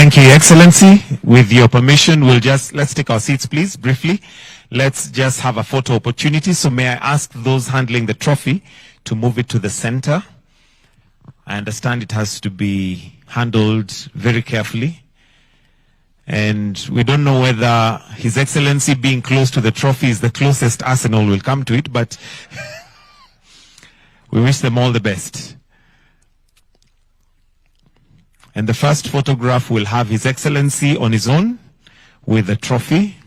Thank you, Your Excellency. With your permission, let's take our seats, please, briefly. Let's just have a photo opportunity. So may I ask those handling the trophy to move it to the center? I understand it has to be handled very carefully. And we don't know whether His Excellency being close to the trophy is the closest Arsenal will come to it, but we wish them all the best. And the first photograph will have His Excellency on his own with the trophy.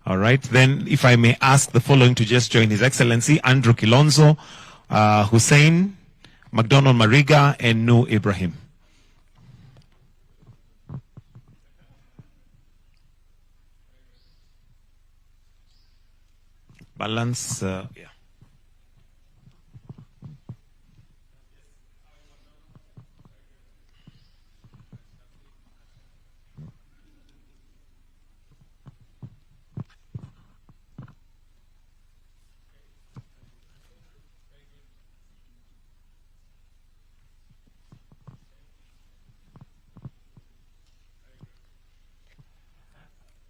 All right, then if I may ask the following to just join His Excellency: Andrew Kilonzo, Hussein, McDonald Mariga, and Nu Ibrahim. Balance, yeah.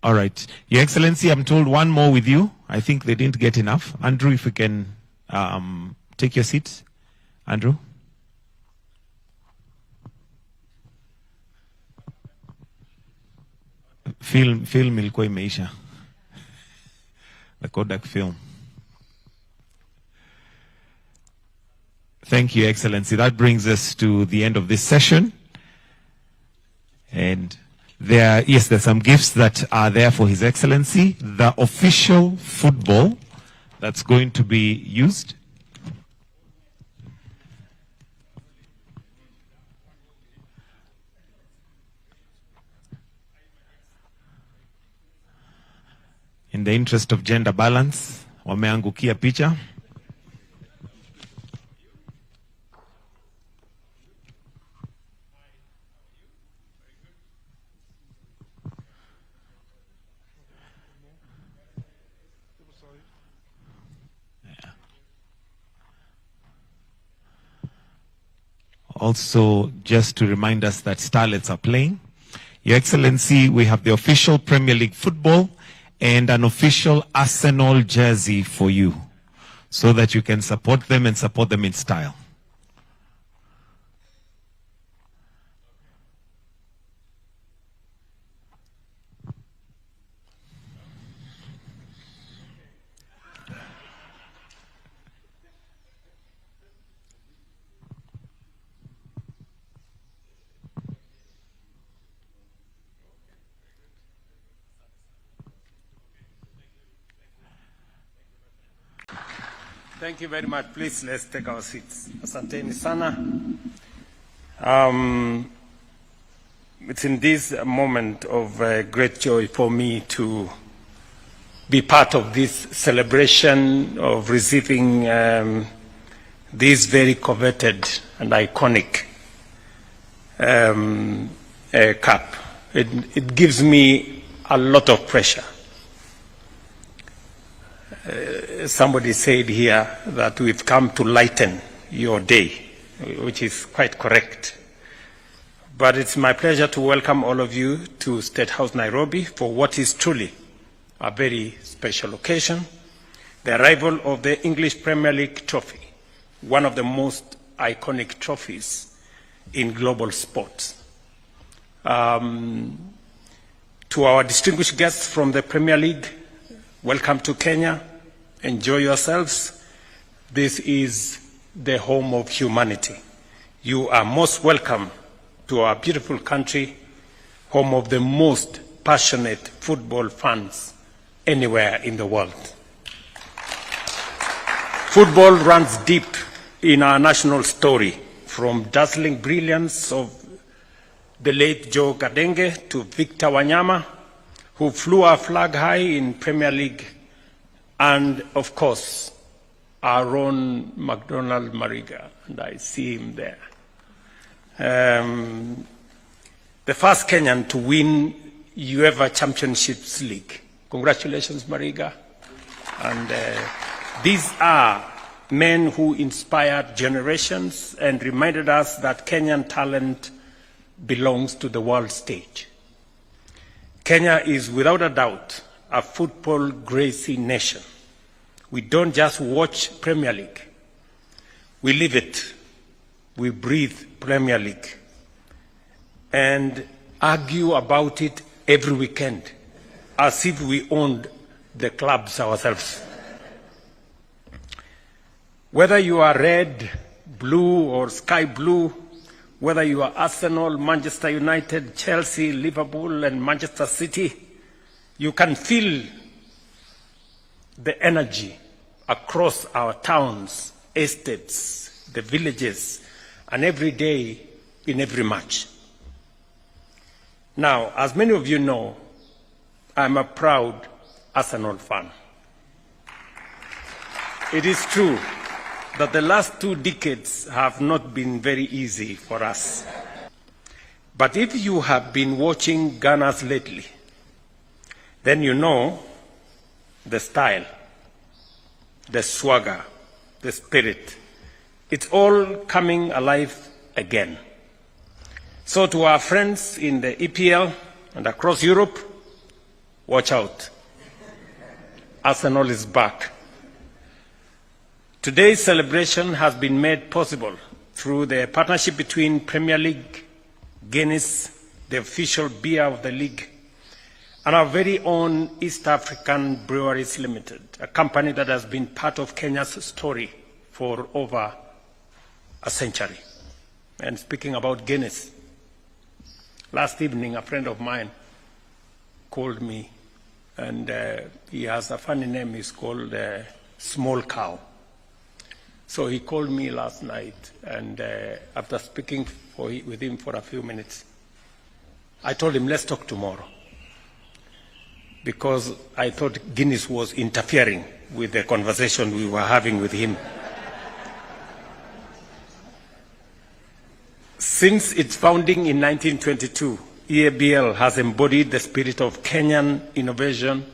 All right. Your Excellency, I'm told one more with you. I think they didn't get enough. Andrew, if you can take your seat. Andrew. Film ilikuwa imeisha. The Kodak film. Thank you, Your Excellency. That brings us to the end of this session. And there's some gifts that are there for His Excellency. The official football that's going to be used. In the interest of gender balance, wameangukia picha. Also, just to remind us that Starlets are playing. Your Excellency, we have the official Premier League football and an official Arsenal jersey for you, so that you can support them and support them in style. Thank you very much. Please, let's take our seats. Asanteni sana. It's in this moment of great joy for me to be part of this celebration of receiving this very coveted and iconic cup. It gives me a lot of pressure. Somebody said here that we've come to lighten your day, which is quite correct. But it's my pleasure to welcome all of you to Statehouse, Nairobi, for what is truly a very special occasion, the arrival of the English Premier League trophy, one of the most iconic trophies in global sports. To our distinguished guests from the Premier League, welcome to Kenya. Enjoy yourselves. This is the home of humanity. You are most welcome to our beautiful country, home of the most passionate football fans anywhere in the world. Football runs deep in our national story, from dazzling brilliance of the late Joe Gadenge to Victor Wanyama, who flew our flag high in Premier League, and of course, our own McDonald Mariga, and I see him there. The first Kenyan to win UEFA Championships League. Congratulations, Mariga. And these are men who inspired generations and reminded us that Kenyan talent belongs to the world stage. Kenya is without a doubt a football crazy nation. We don't just watch Premier League. We live it. We breathe Premier League and argue about it every weekend as if we owned the clubs ourselves. Whether you are red, blue, or sky blue, whether you are Arsenal, Manchester United, Chelsea, Liverpool, and Manchester City, you can feel the energy across our towns, estates, the villages, and every day in every match. Now, as many of you know, I'm a proud Arsenal fan. It is true that the last 2 decades have not been very easy for us. But if you have been watching Gunners lately, then you know the style, the swagger, the spirit. It's all coming alive again. So to our friends in the EPL and across Europe, watch out. Arsenal is back. Today's celebration has been made possible through the partnership between Premier League, Guinness, the official beer of the league, and our very own East African Breweries Limited, a company that has been part of Kenya's story for over a century. And speaking about Guinness, last evening a friend of mine called me, and he has a funny name. He's called Small Cow. So he called me last night, and after speaking with him for a few minutes, I told him, let's talk tomorrow, because I thought Guinness was interfering with the conversation we were having with him. Since its founding in 1922, EABL has embodied the spirit of Kenyan innovation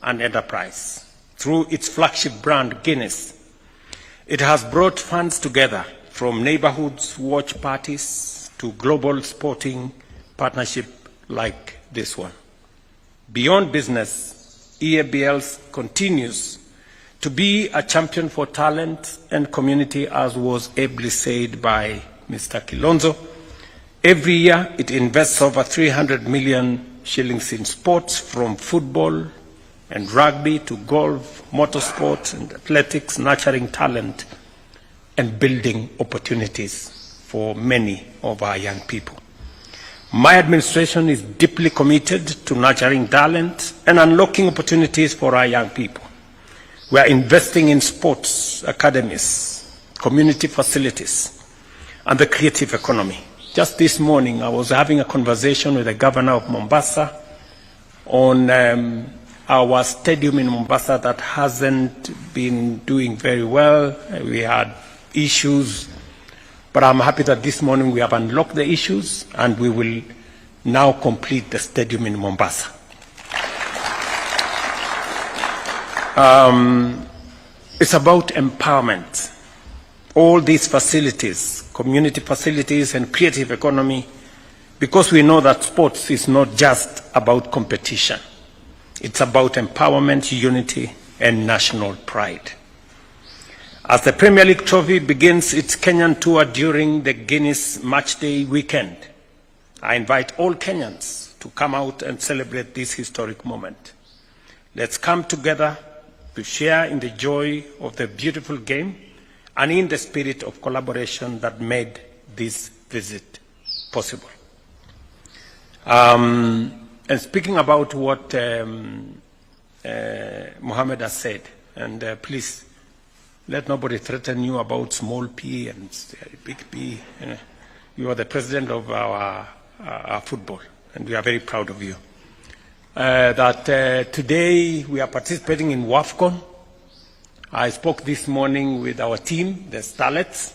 and enterprise. Through its flagship brand, Guinness, it has brought fans together, from neighborhoods watch parties to global sporting partnership like this one. Beyond business, EABL continues to be a champion for talent and community, as was ably said by Mr. Kilonzo. Every year, it invests over 300 million shillings in sports, from football and rugby to golf, motorsports and athletics, nurturing talent and building opportunities for many of our young people. My administration is deeply committed to nurturing talent and unlocking opportunities for our young people. We are investing in sports academies, community facilities, and the creative economy. Just this morning, I was having a conversation with the governor of Mombasa on our stadium in Mombasa that hasn't been doing very well. We had issues, but I'm happy that this morning we have unlocked the issues and we will now complete the stadium in Mombasa. It's about empowerment. All these facilities, community facilities and creative economy, because we know that sports is not just about competition. It's about empowerment, unity, and national pride. As the Premier League trophy begins its Kenyan tour during the Guinness Matchday weekend, I invite all Kenyans to come out and celebrate this historic moment. Let's come together to share in the joy of the beautiful game and in the spirit of collaboration that made this visit possible. And speaking about what Mohammed has said, and please, Let nobody threaten you about small p and big P. You are the president of our football, and we are very proud of you. Today we are participating in WAFCON. I spoke this morning with our team, the Starlets,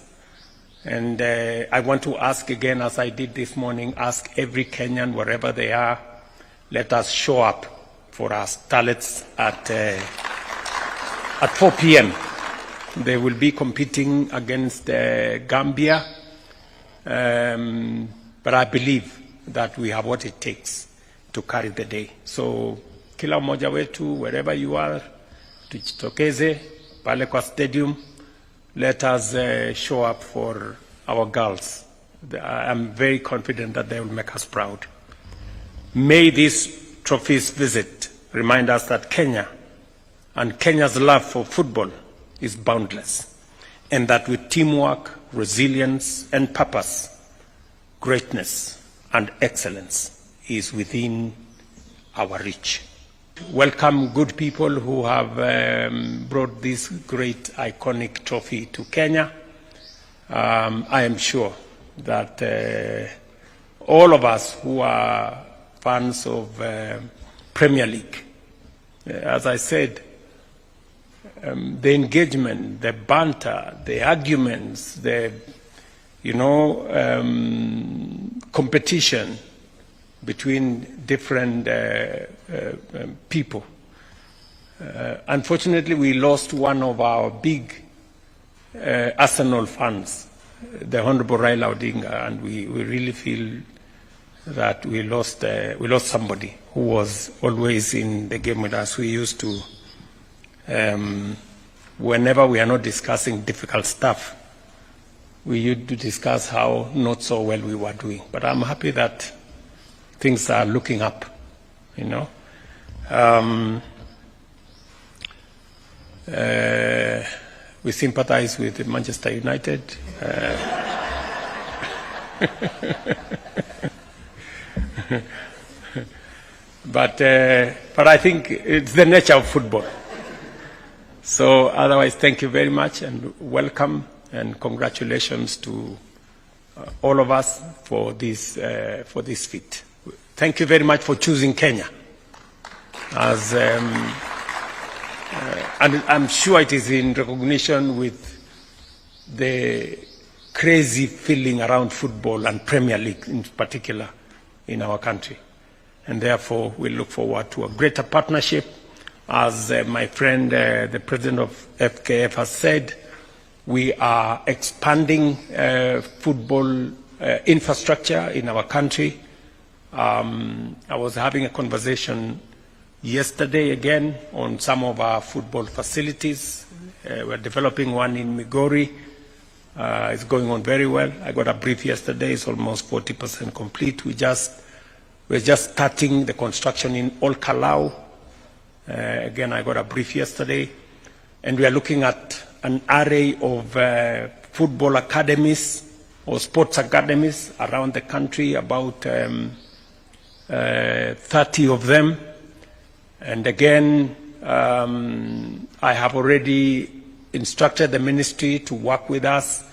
and I want to ask again, as I did this morning, ask every Kenyan, wherever they are, let us show up for our Starlets at 4 p.m. They will be competing against Gambia, but I believe that we have what it takes to carry the day. So kila mmoja wetu, wherever you are, tujitokeze pale kwa stadium. Let us show up for our girls. I'm very confident that they will make us proud. May this trophy's visit remind us that Kenya and Kenya's love for football is boundless, and that with teamwork, resilience, and purpose, greatness and excellence is within our reach. Welcome, good people who have brought this great, iconic trophy to Kenya. I am sure that all of us who are fans of Premier League, as I said, the engagement, the banter, the arguments, the competition between different people. Unfortunately, we lost one of our big Arsenal fans, the Honorable Raila Odinga, and we really feel that we lost somebody who was always in the game with us. We used to, whenever we are not discussing difficult stuff, we used to discuss how not so well we were doing. But I'm happy that things are looking up, We sympathize with Manchester United. But I think it's the nature of football. So otherwise, thank you very much and welcome and congratulations to all of us for this feat. Thank you very much for choosing Kenya. And I'm sure it is in recognition with the crazy feeling around football and Premier League in particular in our country. And therefore, we look forward to a greater partnership. As my friend, the president of FKF has said, we are expanding football infrastructure in our country. I was having a conversation yesterday again on some of our football facilities. We're developing one in Migori. It's going on very well. I got a brief yesterday. It's almost 40% complete. We're just starting the construction in Olkalau. Again, I got a brief yesterday. And we are looking at an array of football academies or sports academies around the country, about 30 of them. And again, I have already instructed the ministry to work with us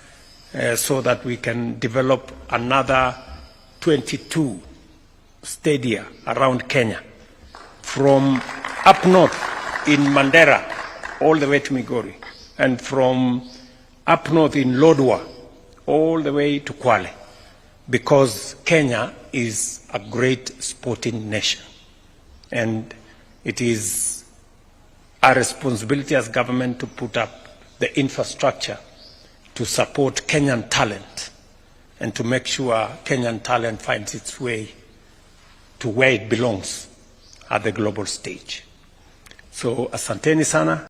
so that we can develop another 22 stadia around Kenya, from up north in Mandera all the way to Migori, and from up north in Lodwar all the way to Kwale, because Kenya is a great sporting nation. And it is our responsibility as government to put up the infrastructure to support Kenyan talent and to make sure Kenyan talent finds its way to where it belongs at the global stage. So asanteni sana.